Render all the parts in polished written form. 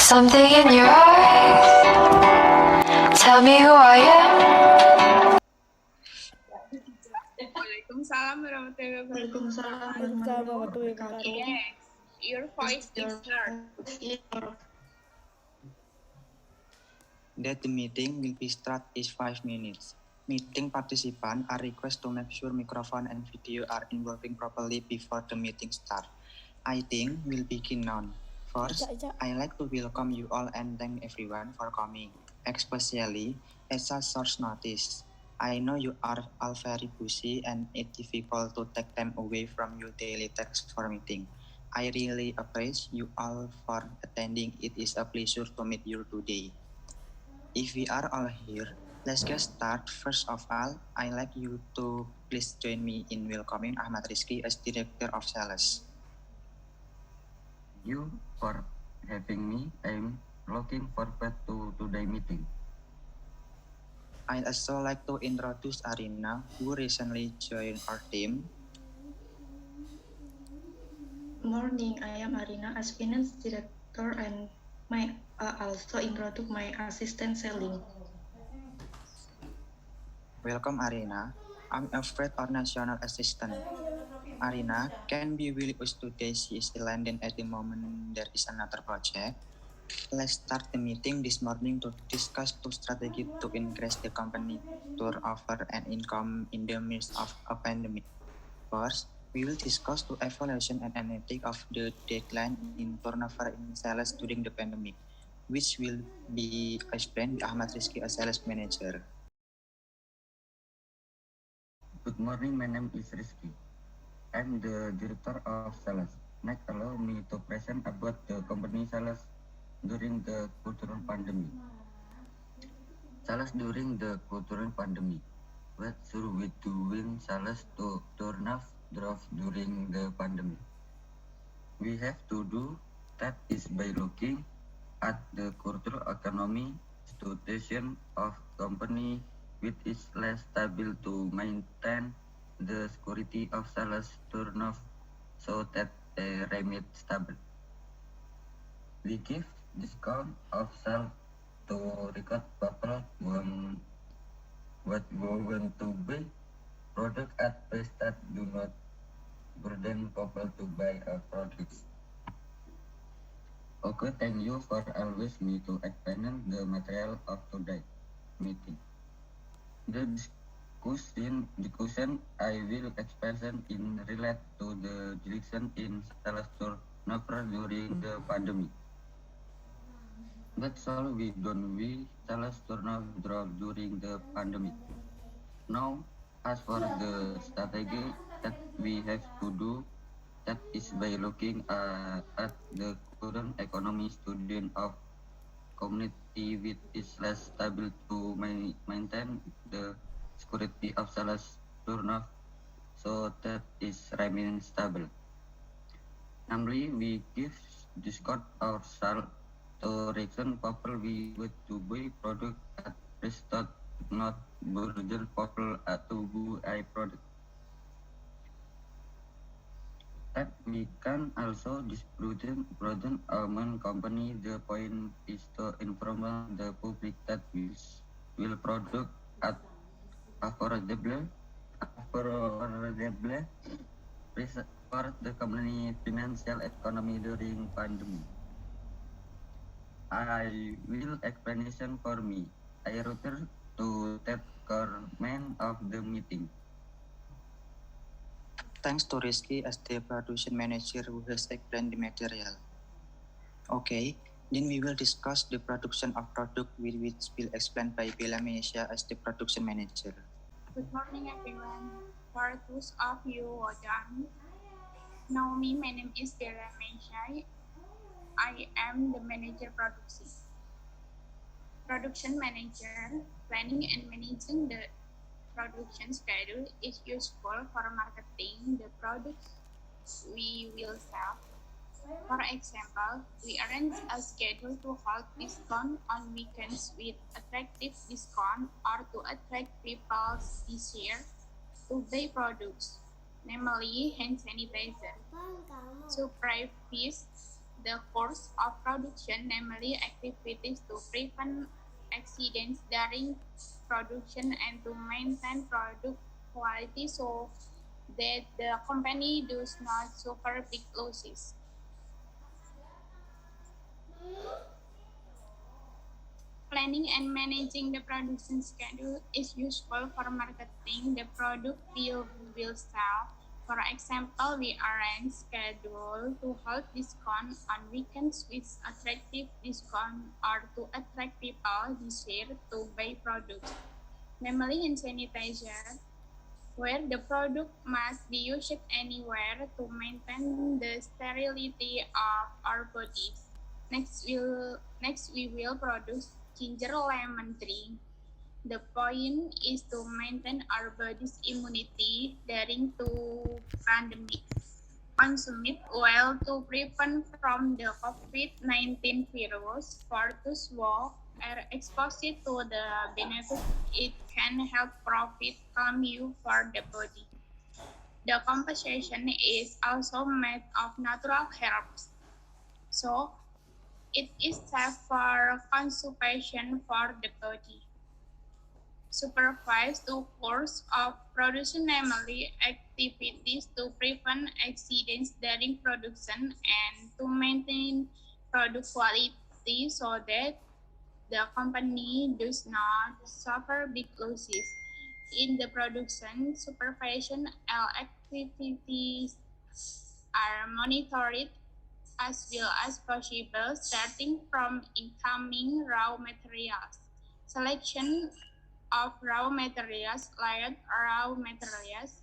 Something in your eyes, tell me who I am. Waalaikumsalam warahmatullahi wabarakatuh. Yes, your voice is heard. That the meeting will be start is 5 minutes. Meeting participants are requested to make sure microphone and video are working properly before the meeting start. I think we'll begin now. First, I like to welcome you all and thank everyone for coming, especially at such short notice. I know you are all very busy and it's difficult to take time away from your daily tasks for meeting. I really appreciate you all for attending. It is a pleasure to meet you today. If we are all here, let's get started. First of all, I'd like you to please join me in welcoming Ahmad Rizky as Director of Sales. Thank you for having me. I'm looking forward to today's meeting. I'd also like to introduce Arina, who recently joined our team. Morning, I am Arina as Finance Director and also introduce my assistant selling. Welcome Arina. I'm Alfred, our National Assistant. Arina can be with us today. She is in London at the moment. There is another project. Let's start the meeting this morning to discuss two strategies to increase the company turnover and income in the midst of a pandemic. First, we will discuss the evaluation and analytics of the decline in turnover in sales during the pandemic, which will be explained by Ahmad Rizky, a sales manager. Good morning, my name is Rizky. I'm the Director of Sales. Next, allow me to present about the company sales during the cultural pandemic. Sales during the cultural pandemic. What should we do when sales to turnover drops during the pandemic? We have to do that is by looking at the cultural economy situation of company which is less stable to maintain the security of sales turnover so that they remain stable. We give discount of sales to record people what want to buy product at price that do not burden people to buy a product. Okay, thank you for always me to explain the material of today meeting. The discussion I will explain in relate to the direction in sales turnover during the pandemic. But so we don't we sales turnover drop during the pandemic. Now, as for the strategy that we have to do, that is by looking at the current economy student of community which is less stable to maintain the security of sales turnover so that is remain stable. Namely, we give discount our sale to reason people we would to buy product at price that not burden people to buy a product. That we can also broaden among company. The point is to inform the public that will product at affordable price for the company financial economy during pandemic. I will explanation for me. I refer to that comment of the meeting. Thanks to Rizky as the production manager who has explained the material. Okay, then we will discuss the production of product which will explained by Bella Menesia as the production manager. Good morning, everyone. For those of you who don't know me, my name is Bella Menesia. I am the manager production. Production manager, planning and managing the production schedule is useful for marketing the products we will sell. For example, we arrange a schedule to hold discount on weekends with attractive discount or to attract people this year to buy products, namely hand sanitizer. To preface the course of production, namely activities to prevent accidents during production and to maintain product quality so that the company does not suffer big losses. Planning and managing the production schedule is useful for marketing the product we will sell. For example, we arrange schedule to hold discount on weekends with attractive discount or to attract people this year to buy products. Namely in sanitizer, where the product must be used anywhere to maintain the sterility of our bodies. Next, we will produce ginger lemon drink. The point is to maintain our body's immunity during the pandemic. Consume it well to prevent from the COVID-19 virus. For those who are exposed to the benefits it can help profit calm you for the body. The composition is also made of natural herbs, so it is safe for consumption for the body. Supervise the course of production, namely activities to prevent accidents during production and to maintain product quality so that the company does not suffer big losses. In the production supervision, all activities are monitored as well as possible, starting from incoming raw materials, selection of raw materials, layered raw materials,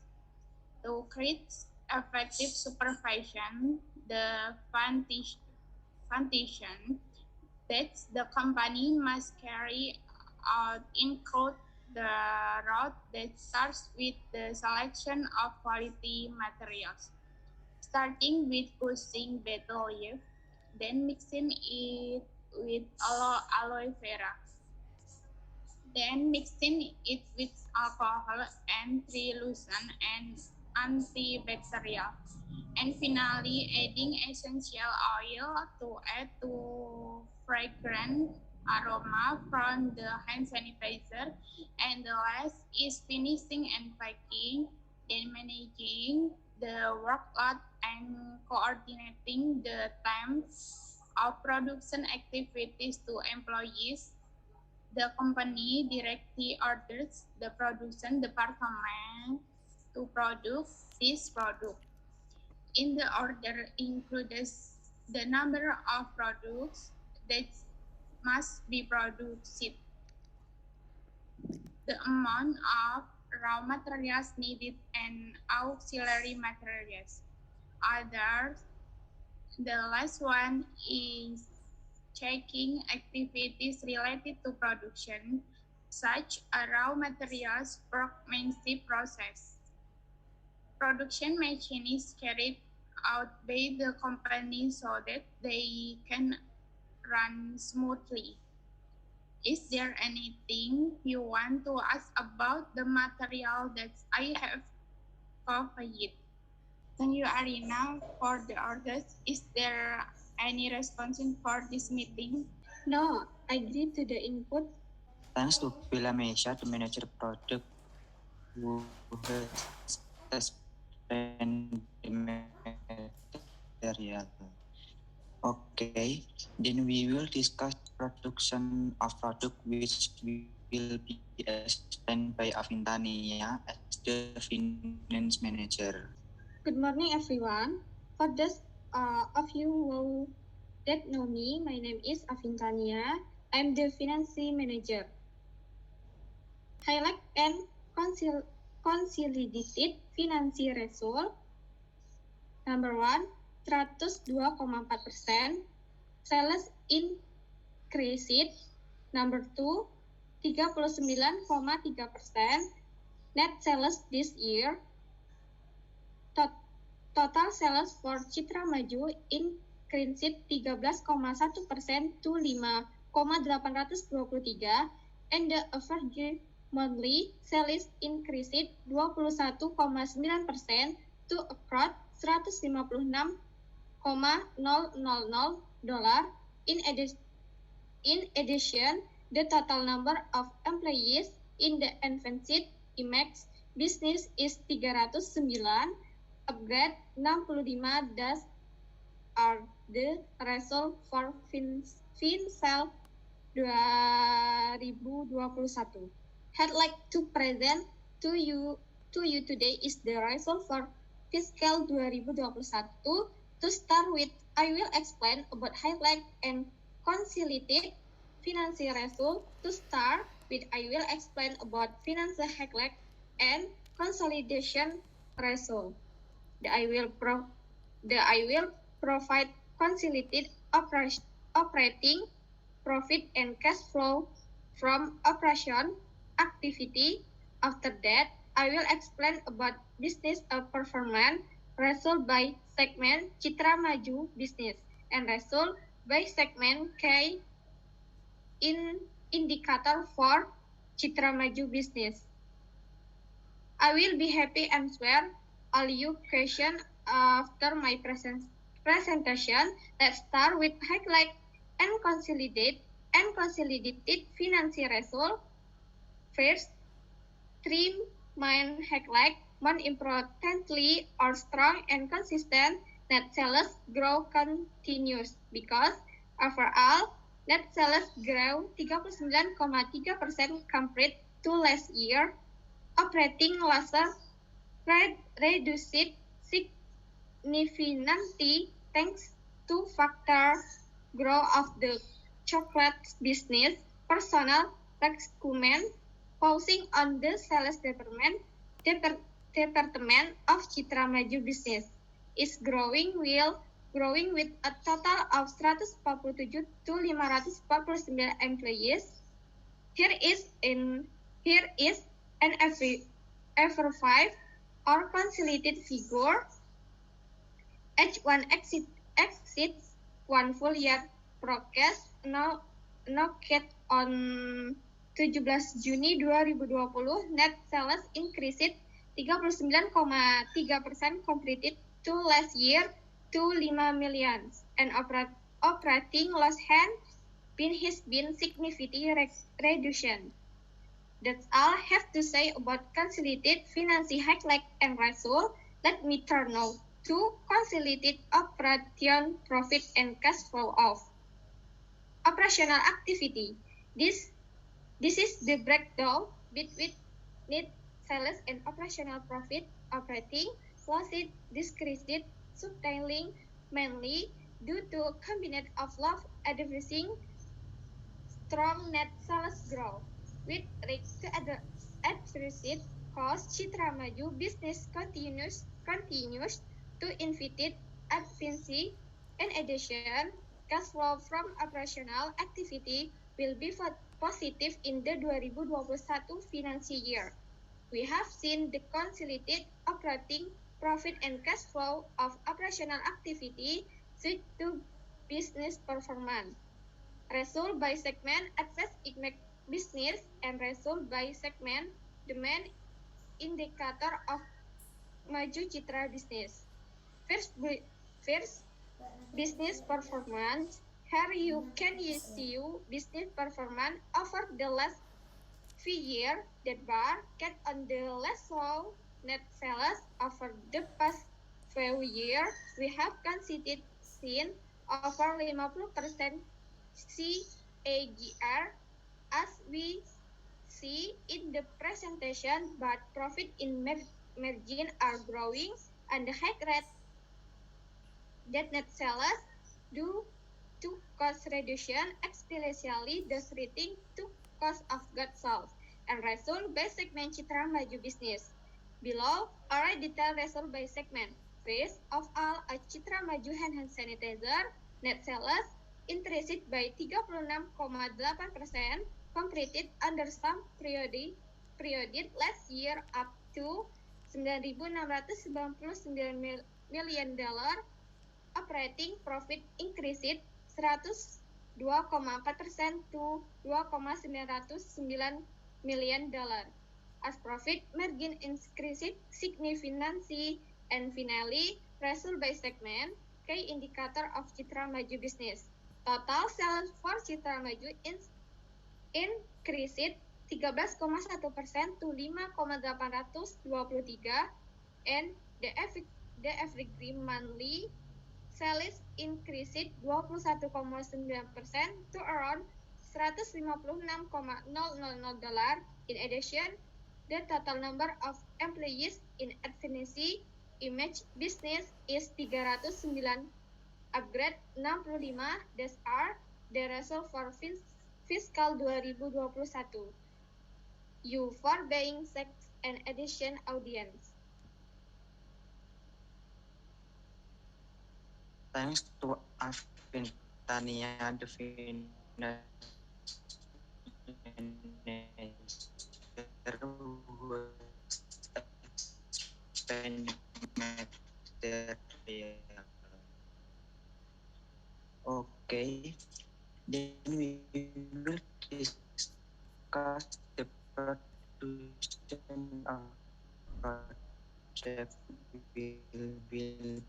to create effective supervision. The foundation that the company must carry out include the route that starts with the selection of quality materials, starting with choosing betel leaf, then mixing it with aloe vera, then mixing it with alcohol and trelucent and antibacterial, and finally adding essential oil to add to fragrant aroma from the hand sanitizer. And the last is finishing and packing, then managing the workload and coordinating the times of production activities to employees. The company directly orders the production department to produce this product. In the order includes the number of products that must be produced, the amount of raw materials needed, and auxiliary materials. Others, the last one is checking activities related to production, such as raw materials workmanship process. Production machine is carried out by the company so that they can run smoothly. Is there anything you want to ask about the material that I have covered? Thank you, Arina, for the orders. Is there any response for this meeting? No, I agree to the input. Thanks to Pilamesha, the manager product who has explained the material. Okay, then we will discuss production of product which will be explained by Avintania as the finance manager. Good morning, everyone. For those of you who don't know me, my name is Avintania. I'm the finance manager. Highlight and consolidated financial result. Number 1, 102,4%. Sales increased. Number 2, 39,3%. Net sales this year. Total sales for Citra Maju increased 13,1% to 5,823, and the average monthly sales increased 21,9% to approach 156 In addition, the total number of employees in the Advanced IMEX business is 309, upgrade 65 thus are the result for FinSal 2021. I'd like to present to you today is the result for fiscal 2021. To start with, I will explain about highlight and consolidated financial result. To start with, I will explain about financial highlight and consolidation result. I will provide consolidated operating profit and cash flow from operation activity. After that, I will explain about business performance result by segment Citra Maju business and result by segment K in indicator for Citra Maju business. I will be happy answer all your questions after my presentation. Let's start with highlight and consolidated financial result. First, three main highlight. One importantly, our strong and consistent net sales growth continues because overall net sales grew 39,3% compared to last year. Operating losses reduced significantly thanks to factor growth of the chocolate business, personnel recruitment, focusing on the sales department of Citra Maju business is growing with a total of 147 to 549 employees. Here is an F5 or consolidated figure. H1 exceeds one full year forecast now on 17 Juni 2020, net sales increased 39,3% compared to last year to 5 million, and operating loss has been significantly reduced. That's all I have to say about consolidated financial highlight and result. Let me turn now to consolidated operating profit and cash flow of operational activity. This is the breakdown between net sales and operational profit. Operating losses decreased substantially, mainly due to a combination of low advertising, strong net sales growth. With respect to advertising costs, Citra Maju business continues to invest efficiency. In addition, cash flow from operational activity will be positive in the 2021 financial year. We have seen the consolidated operating profit and cash flow of operational activity switch to business performance. Result by segment Advanced IMEX business and result by segment the main indicator of Maju Citra business. First, business performance. Here you can see business performance over the last few years. That bar cut on the left row. Net sales over the past few years. We have considered seen over 50% CAGR as we see in the presentation, but profit in margin are growing and the high rate that net sales due to cost reduction, especially the shrinking to cost of goods sold, and result by segment Citra Maju business. Below are a detailed result by segment. First of all, a Citra Maju hand sanitizer net sales increased by 36,8%, completed under some period last year up to $999 million. Operating profit increased 102,4% to $2,909 million. As profit margin increased significantly. And finally, result by segment, key indicator of Citra Maju business. Total sales for Citra Maju increased 13,1% to 5,823 and the average monthly sales increased 21,9% to around $156,000. In addition, the total number of employees in Advancy Image business is 309, upgrade 65, that are the result for fiscal 2021. You for buying sex and addition audience. Thanks to Avintania, the finance manager who expanding material. Okay, then we will discuss the production of project will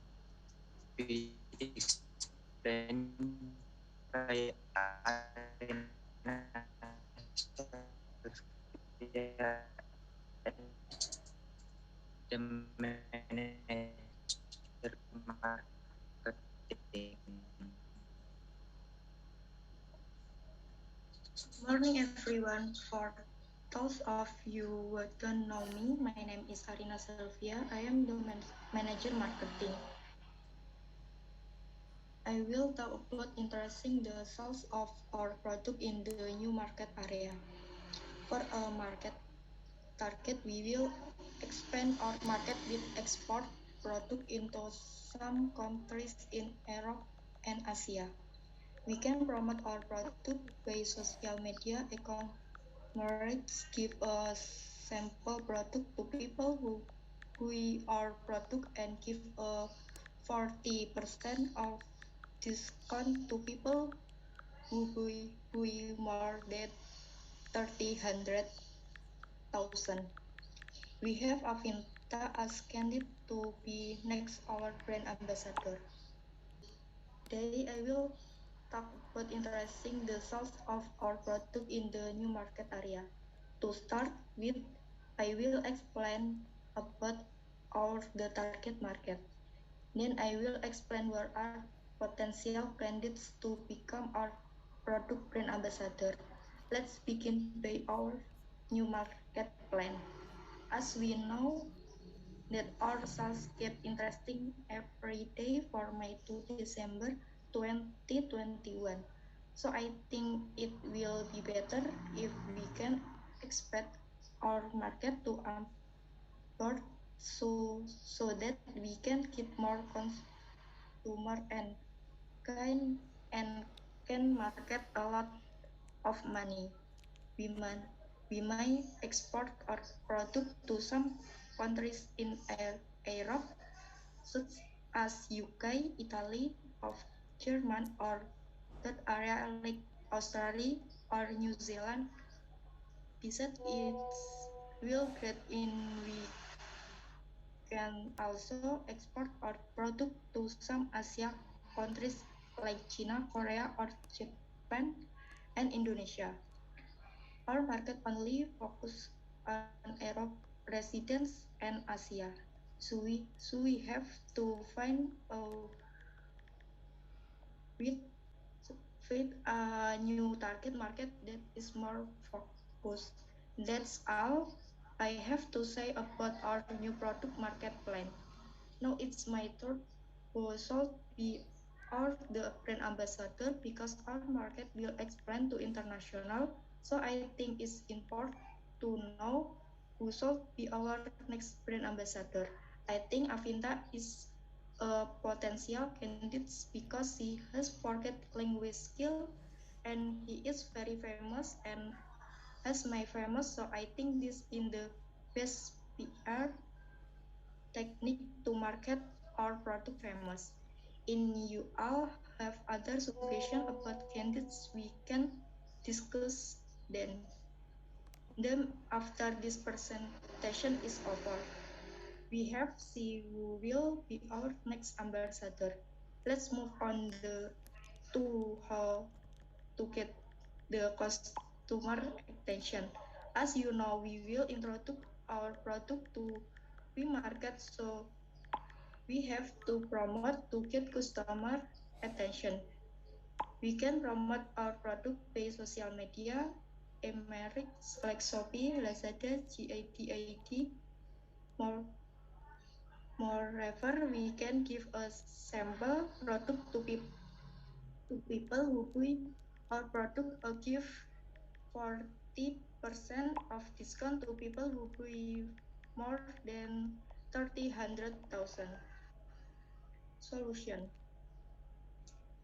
be explained by Arina Sylvia, the manager marketing. Morning everyone. For those of you who don't know me, my name is Arina Sylvia. I am the manager marketing. I will talk about interesting the sales of our product in the new market area. For our market target, we will expand our market with export product into some countries in Europe and Asia. We can promote our product by social media e-commerce, give a sample product to people who buy our product and give a 40% of discount to people who buy more than 300,000. We have Avinta as candidate to be next our brand ambassador. Today I will talk about interesting the sales of our product in the new market area. To start with, I will explain about the target market. Then I will explain where are potential candidates to become our product brand ambassador. Let's begin by our new market plan. As we know that our sales get interesting every day for May to December 2021. So I think it will be better if we can expect our market to onboard so that we can keep more consumer and can market a lot of money. We may export our product to some countries in Europe, such as UK, Italy, of German, or that area like Australia or New Zealand. Besides, it will get in. We can also export our product to some Asia countries like China, Korea, or Japan, and Indonesia. Our market only focus on Europe residents and Asia. So we have to find a new target market that is more focused. That's all I have to say about our new product market plan. Now it's my turn who should be the brand ambassador because our market will expand to international. So I think it's important to know who should be our next brand ambassador. I think Avinta is a potential candidate because he has forget language skill and he is very famous and has my famous. So I think this in the best PR technique to market our product famous. In you all have other suggestions about candidates, we can discuss them after this presentation is over. We have see who will be our next ambassador. Let's move on to how to get the customer attention. As you know, we will introduce our product to the market, so we have to promote to get customer attention. We can promote our product by social media, Americs like Shopee, Lazada, GADAD. Moreover, we can give a sample product to people who buy our product or give 40% of discount to people who buy more than 300,000. Solution.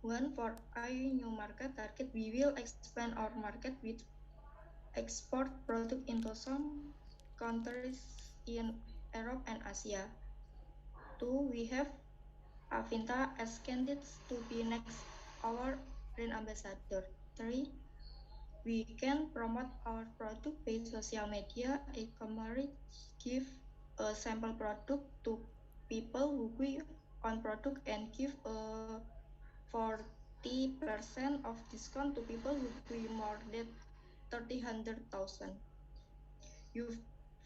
One, for a new market target, we will expand our market with export product into some countries in Europe and Asia. Two, we have Avinta as candidates to be next our brand ambassador. Three, we can promote our product by social media, e-commerce, give a sample product to people who buy on product and give a 40% of discount to people who buy more than 300,000. You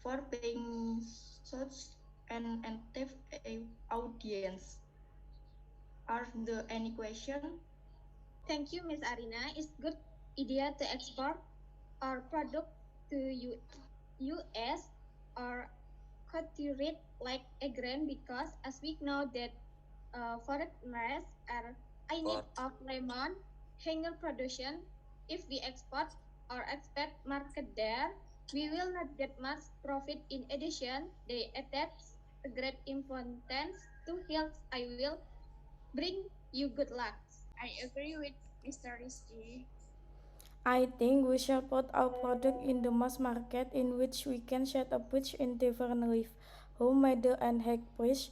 for paying such an active audience. Are there any question? Thank you, Miss Arina. It's good idea to export our product to US or cultivate like a grain because as we know that foreigners are in need of lemon hanger production. If we export or expect market there, we will not get much profit. In addition, they attach a great importance to health. I will bring you good luck. I agree with Mr. Rizky. I think we shall put our product in the mass market in which we can set a pitch in different leaf, home middle and high price.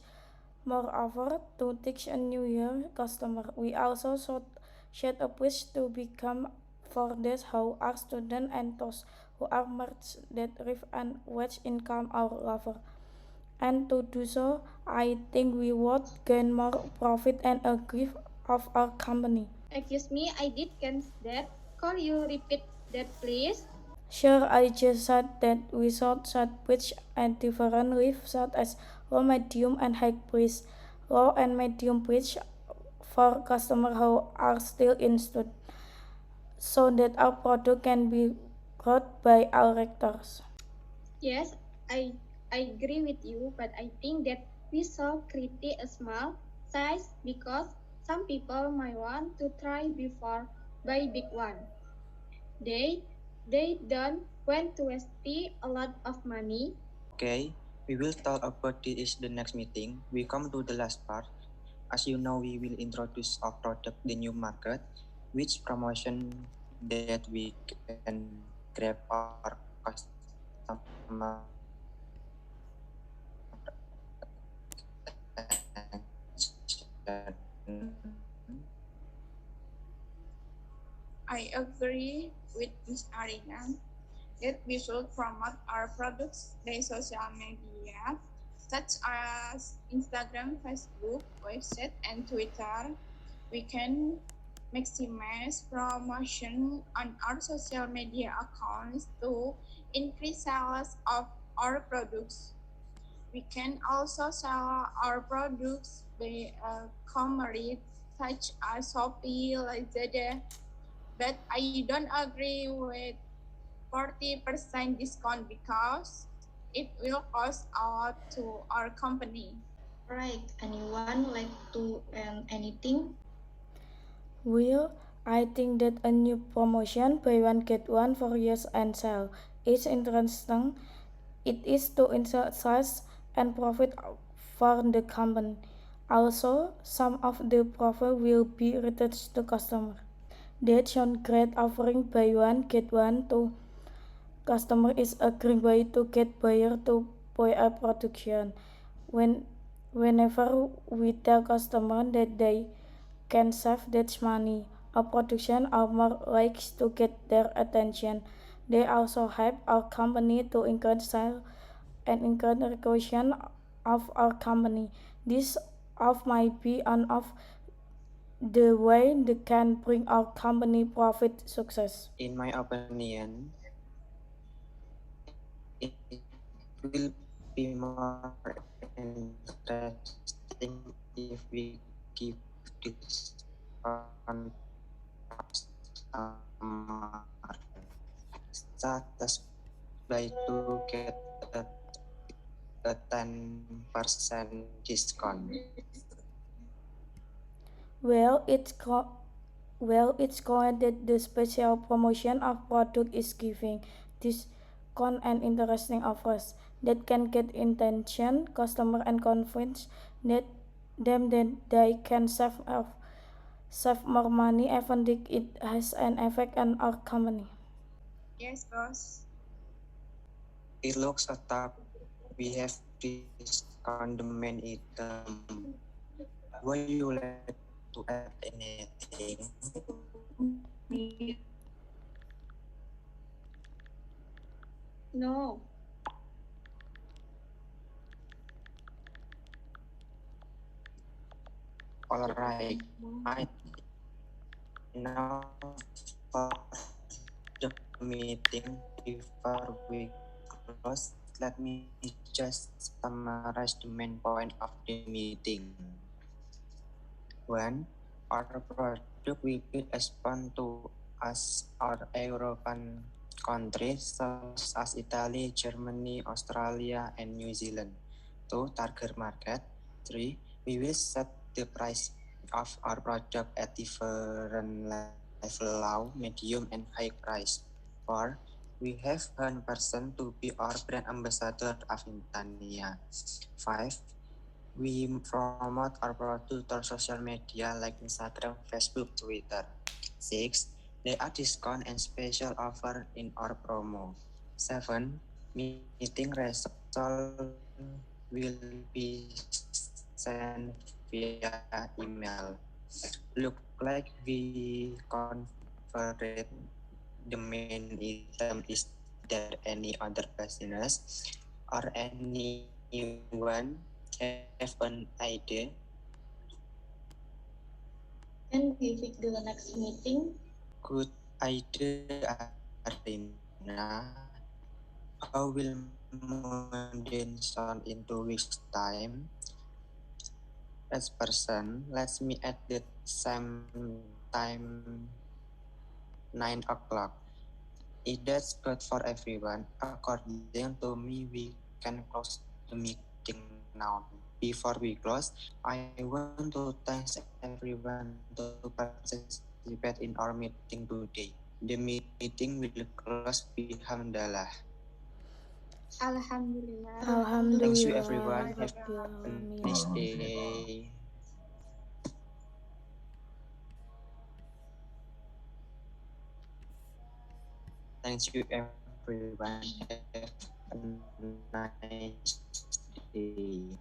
Moreover, to teach a new year customer, we also should set a pitch to become for those who are students and those who are merchants that reap and wage income our lover. And to do so, I think we would gain more profit and a grip of our company. Excuse me, I did catch that. Could you repeat that, please? Sure, I just said that we should set pitch at different levels such as low, medium, and high price. Low and medium pitch for customers who are still in student, so that our product can be bought by our rectors. Yes, I agree with you, but I think that we should create a small size because some people might want to try before buy big one. They don't want to waste a lot of money. Okay, we will talk about this the next meeting. We come to the last part. As you know, we will introduce our product, the new market, which promotion that we can grab our customer attention. I agree with Ms. Arina that we should promote our products by social media, such as Instagram, Facebook, website, and Twitter. We can maximize promotion on our social media accounts to increase sales of our products. We can also sell our products by commerce such as Shopee, Lazada, but I don't agree with 40% discount because it will cost a lot to our company. Right. Anyone like to add anything? Well, I think that a new promotion, buy one get one for years and sale, is interesting. It is to increase and profit for the company. Also, some of the profit will be returned to customer. That sounds great. Offering buy one get one to customer is a great way to get buyer to buy a production. Whenever we tell customer that they can save that money, our production are more likely to get their attention. They also help our company to increase sales and increase recognition of our company. This of might be one of the way that can bring our company profit success. In my opinion, it will be more interesting if we give this customer status by to get a 10% discount. Well, it's going that the special promotion of product is giving discount and interesting offers that can get intention customer and convince that them that they can save more money even if it has an effect on our company. Yes, boss. It looks a tough. We have discount the main item. Would you like to add anything? No. Alright, I now for the meeting before we close. Let me just summarize the main point of the meeting. 1. Our product will be respond to us our European countries such as Italy, Germany, Australia, and New Zealand. 2. Target market. 3. We will set the price of our product at different level, low, medium, and high price. 4. We have one person to be our brand ambassador of Intania. 5. We promote our product on social media like Instagram, Facebook, Twitter. 6. There are discount and special offer in our promo. 7. Meeting result will be sent via email. Look like we converted the main item. Is there any other business or anyone have an idea? Can we fix the next meeting? Good idea, Arina. How will Monday sound in 2 weeks' time? As person, let's meet at the same time, 9 o'clock. If that's good for everyone, according to me, we can close the meeting now. Before we close, I want to thank everyone to participate in our meeting today. The meeting will close. Alhamdulillah. Alhamdulillah. Thank you, Alhamdulillah, everyone. Have Rabbil a Alamin. nice day. Thank you, everyone. Have a nice day.